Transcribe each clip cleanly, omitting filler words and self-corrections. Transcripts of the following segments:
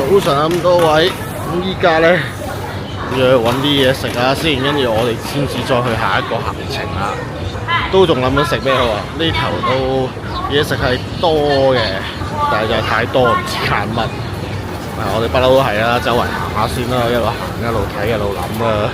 早上咁多位，咁依家呢，要去揾啲嘢食下先，跟住我哋先至再去下一個行程啦。都仲諗緊食咩好啊？呢頭都嘢食係多嘅，但係就太多，唔知揀乜。我哋不嬲都係啦，周圍行下先啦，一路行一路睇一路諗啦。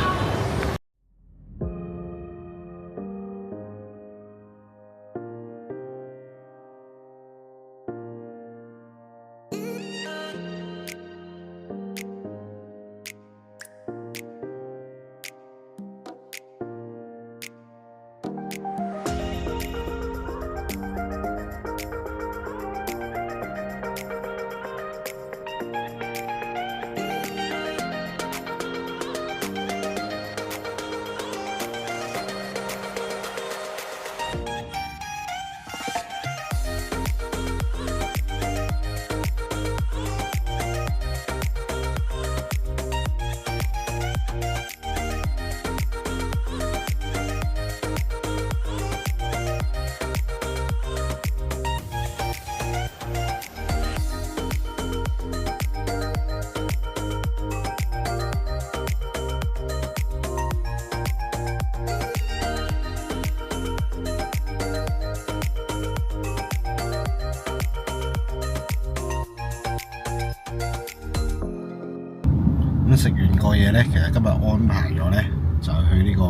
咁食完個嘢呢，其實今日安排咗呢，就去呢個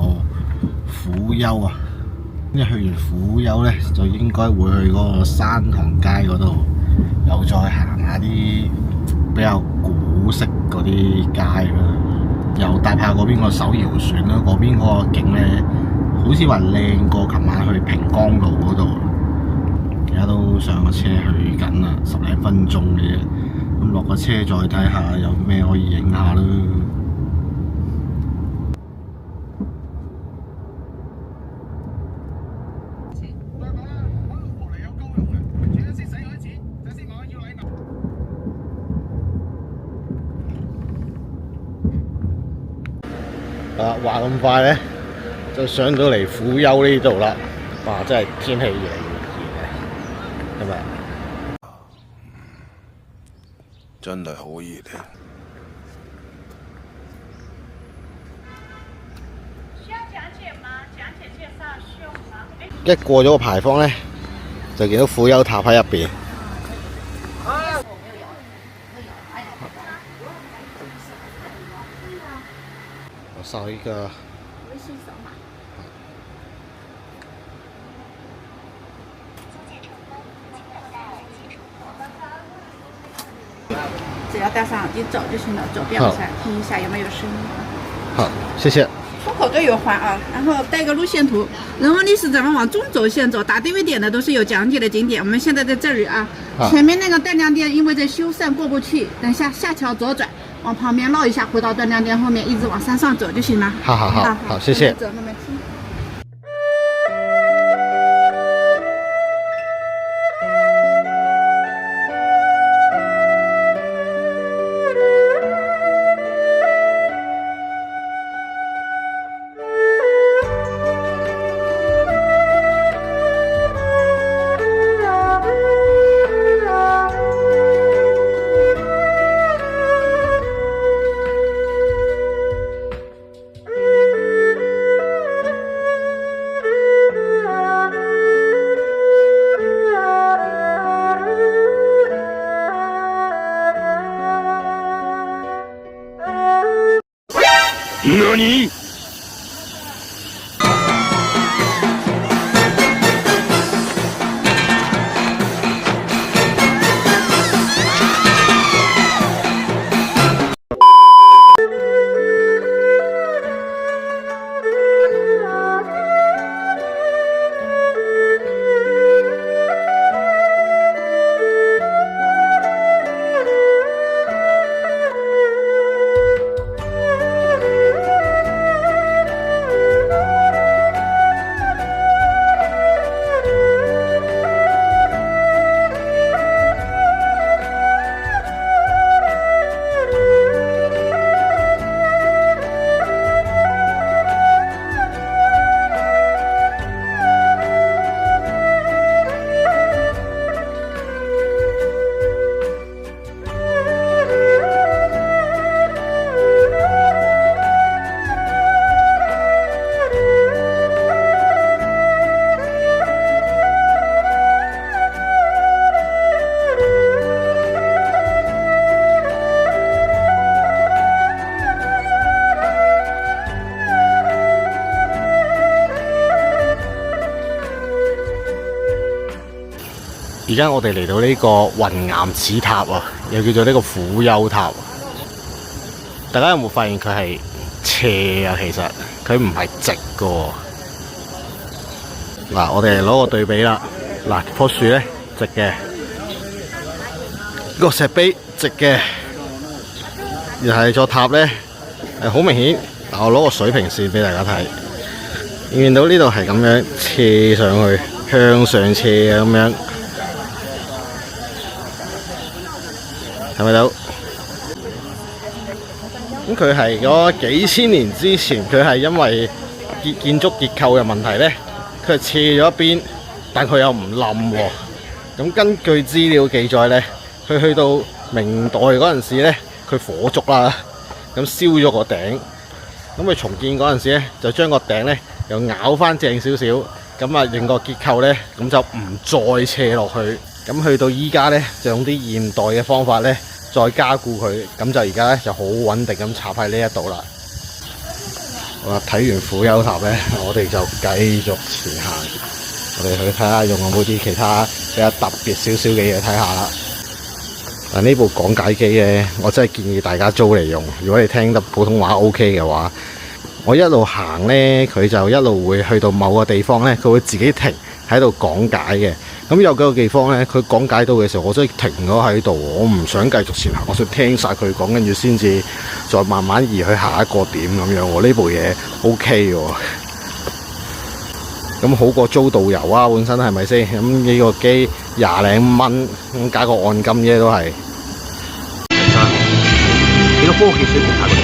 虎丘啊。跟住去完虎丘呢，就應該會去嗰個山塘街嗰度，又再行下啲比較古色嗰啲街啦。又搭下嗰邊個手搖船啦，嗰邊嗰個景呢，好似話靚過琴晚去平江路嗰度。而家都上個車去緊啦，10零分鐘嘅啫。咁落個車再睇下有咩可以影下啦。話咁快呢，就上到嚟虎丘呢度啦。哇！真係天氣越嚟越熱今日。真係好熱啊！需要講解嗎？講解介紹需要嗎？一過咗個牌坊呢，就見到虎丘塔喺入邊。我掃一個微信掃碼。只要戴上耳机走就行了，走边上听一下有没有声音。好，謝謝。出口都有环啊，然后带个路线图，然后你是怎么往中轴线走？打对位点的都是有讲解的景点。我们现在在这里啊，前面那个断粮店因为在修缮过不去，等下下桥左转，往旁边绕一下，回到断粮店后面，一直往山上走就行了。好，謝謝。走，慢慢听。何？而家我哋嚟到呢個雲岩寺塔啊，又叫做呢個虎丘塔。大家有冇發現佢係斜啊？其實佢唔係直噶。嗱，我哋攞個對比啦。嗱，棵樹咧直嘅，個石碑直嘅，而係座塔咧係好明顯。嗱，我攞個水平線俾大家睇，見到呢度係咁樣斜上去，向上斜啊咁樣，睇唔睇到？咁佢係嗰幾千年之前，佢係因為建築結構嘅問題咧，佢係斜咗一邊，但佢又唔冧喎。咁根據資料記載咧，佢去到明代嗰陣時咧，佢火燭啦，咁燒咗個頂。咁佢重建嗰陣時咧，就將個頂咧又咬翻正少少，咁啊令個結構咧咁就唔再斜落去。咁去到依家咧，就用啲現代嘅方法咧，再加固佢，咁就而家咧就好穩定咁插喺呢一度啦。好啦，睇完虎丘塔咧，我哋就繼續前行，我哋去睇下用有冇啲其他比較特別少少嘅嘢睇下啦。嗱，呢部講解機咧，我真係建議大家租嚟用。如果你聽得普通話 OK 嘅話，我一路行咧，佢就一路會去到某個地方咧，佢會自己停喺度講解嘅。咁有幾個地方咧，佢講解到嘅時候，我真係停咗喺度，我唔想繼續前行，我想聽晒佢講，跟住先至再慢慢移去下一個點咁樣。呢部嘢 OK 喎，咁好過租導遊啊，本身係咪先？咁呢個機20零蚊，咁加個按金啫都係。你個科技水平下嗰度。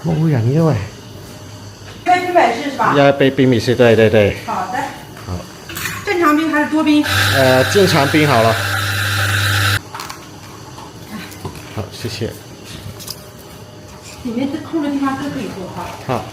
冇人嘅喂，该冰美式是吧？要杯冰美式，对对对。好的。好。正常冰还是多冰？正常冰好了。好，谢谢。里面这空的地方都可以做哈。好。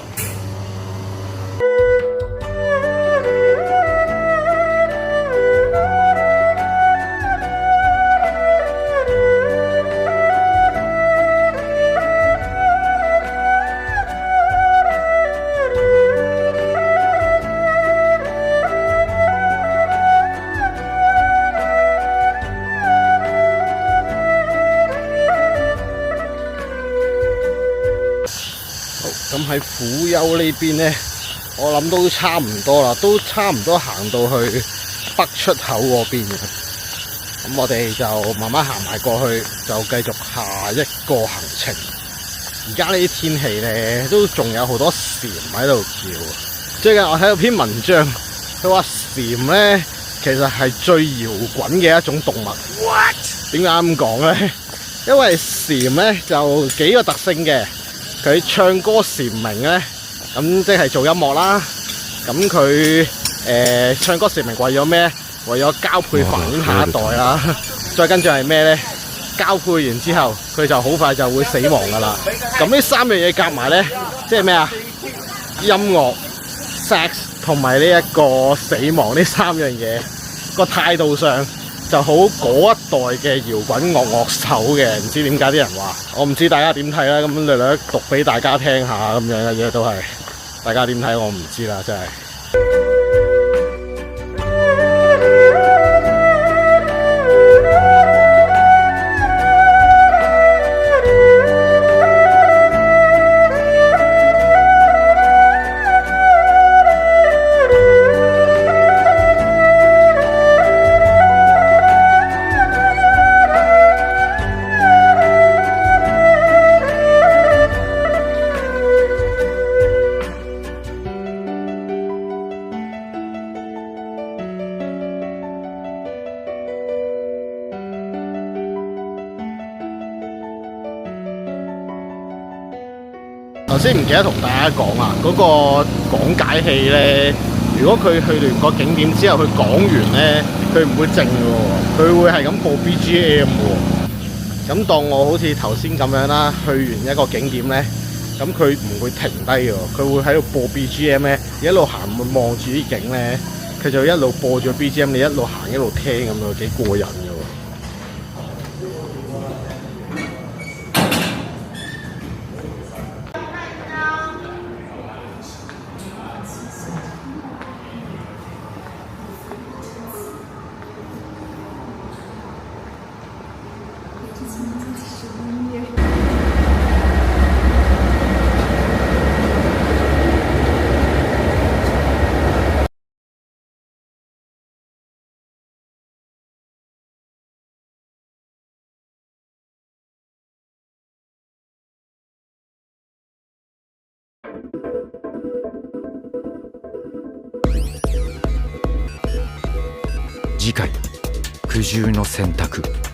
咁喺虎丘呢邊呢，我諗都差唔多啦，都差唔多行到去北出口嗰邊嘅。咁我哋就慢慢行埋過去，就繼續下一個行程。而家呢啲天氣呢，都仲有好多蟬喺度叫。最近我睇到篇文章，佢話蟬呢其實係最搖滾嘅一種動物。What？ 點解咁講呢？因為蟬呢就幾個特性嘅。佢唱歌蟬鳴咧，咁即係做音樂啦。咁佢唱歌蟬鳴為咗咩？為咗交配繁衍下一代啦。再跟住係咩咧？交配完之後，佢就好快就會死亡噶啦。咁呢三樣嘢夾埋咧，即係咩啊？音樂、sex 同埋呢一個死亡呢三樣嘢，個態度上就好嗰一代嘅搖滾樂手嘅，唔知點解啲人話，我唔知大家點睇啦，咁略略讀俾大家聽下咁樣嘅嘢都係，大家點睇我唔知啦，真係。頭先唔記得同大家講啊，嗰個講解器咧，如果佢去完個景點之後，佢講完咧，佢唔會靜嘅喎，佢會係咁播 BGM 嘅喎。咁當我好似頭先咁樣啦，去完一個景點咧，咁佢唔會停低嘅喎，佢會喺度播 BGM 咧，一路行望住啲景咧，佢就一路播住 BGM，你一路行一路聽咁樣，幾過癮嘅喎。次回苦渋の選択。